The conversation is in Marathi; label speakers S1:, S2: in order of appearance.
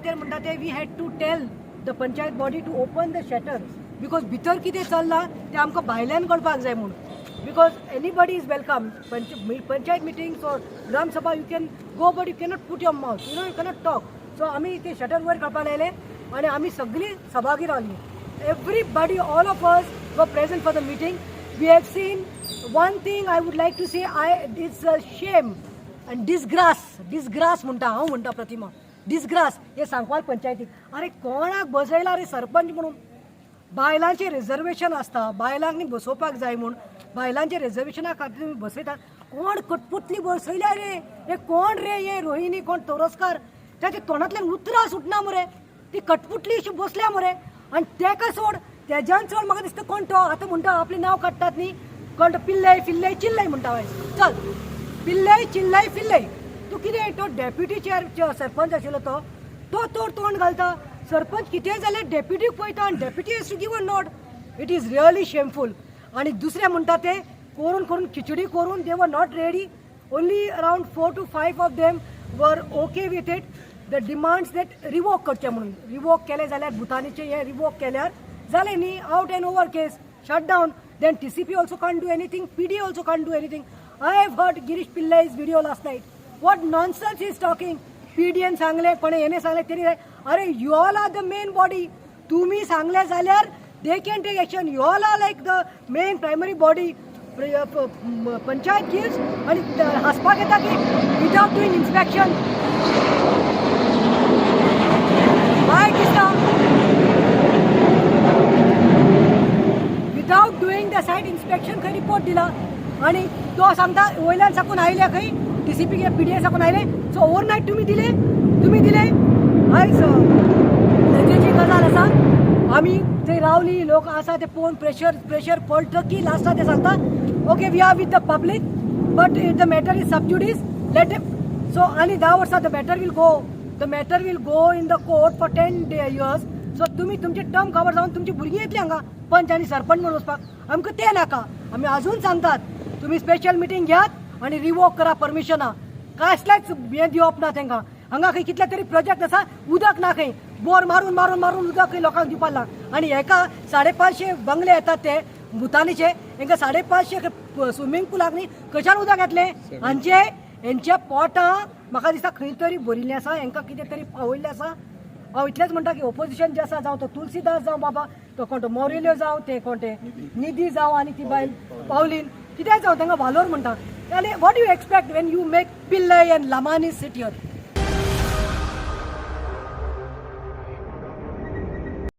S1: खातीर म्हणटा ते we had to tell the panchayat body to open the shutter because भितर कितें चल्लां तें आमकां भायल्यान कळपाक जाय म्हूण because anybody is welcome panchayat meetings or gram sabha you can go but you cannot put your mouth you cannot talk so आमी ते शटर वयर काडपाक लायले आनी आमी सगळीं सभागीर रावली everybody all of us were present for the meeting we have seen one thing I would like to say it's a shame and डिसग्रास म्हणटा हांव म्हणटा प्रतिमा डिसग्रास हे सांगपाक पंचायतीक अरे कोणाक बसयला रे सरपंच म्हणून बायलांचे रिजर्वेशन आसता बायलांक बसोवपाक जाय म्हूण बायलांचे रिजर्वेशना खातीर तुमी बसयता कोण कटपुतली बसयल्या रे हे कोण रे हे रोहिणी कोण तोरस्कार त्याच्या तोंडांतल्यान उतरां सुटना मरे ती कटपुतली अशी बसल्या मरे आनी तेका सोड तेज्यान चड म्हाका दिसता कोण तो आतां म्हणटा आपलें नांव काडटात न्ही कोण तो पिल्लय फिल्लय चिल्लय म्हणटा हय चल पिल्लय चिल्लय फिल्लय तूं कितें तो डेप्युटी चेअर सरपंच आशिल्लो तो तोंड घालता सरपंच कितें जाल्यार डेप्युटीक पळयता आनी deputy has to give a note it is really shameful आनी दुसरें म्हणटा ते करून खिचडी करून they were not ready only around 4 to 5 of them were okay with it the demands that revoke करचे म्हणून रिवोक केले जाल्यार भुतानीचे हे रिवोक केल्यार जालें न्ही out and over case shut down then TCP also can't do anything PD also can't do anything I have heard Girish Pillai's video last night what nonsense is talking PDN सांगले कोणे हेने सांगले तरी अरे you all are the main body तुम्ही सांगले जाल्यार they can take action you all are like the main primary body panchayat gives आणि हांसपाक येता की विदाउट डुईंग इन्स्पेक्शन माय दिसता without doing the site inspection खंय रिपोर्ट दिला आणि तो सांगता वयल्यान साकून आयले खंय TCP PDA साकून आयले सो ओवरनायट तुम्ही दिले आयज गरजेची गजाल आसा आमी थंय रावली लोक आसा ते पळोवन प्रेशर पडटकी लास्टाक ते सांगता okay we are with the public but the matter is sub judice let so आनी 10 वर्सां the matter will go in the court for 10 years so तुमी तुमचे टर्म कवर जावन तुमची भुरगीं येतली हांगा पंच आनी सरपंच म्हणून वचपाक आमकां ते नाका आमी अजून सांगतात तुमी स्पेशल मिटींग घेयात आनी रिवोक करा परमिशनां कसलेच हें दिवप ना तांकां हांगा खंय कितले तरी प्रोजेक्ट आसा उदक ना खंय बोर मारून उदक खंय लोकांक दिवपाक लाग आनी हेका 550 बंगले येतात ते भुतानीचे हांकां 550 स्विमींग पुलाक न्ही कशान उदक येतलें हांचे हेंच्या पोटां म्हाका दिसता खंय तरी भरिल्लें आसा हांकां कितें तरी पावयल्लें आसा हांव इतलेंच म्हणटा की ओपोजिशन जें आसा जावं तो तुलसीदास जावं बाबा तो कोण तो मोरेल्यो जावं ते कोण ते निधी जावं आनी ती बायल पावलीन कितेंय जावं तांकां वालोर म्हणटा आनी what you expect when you make Pillai and Lamani sit here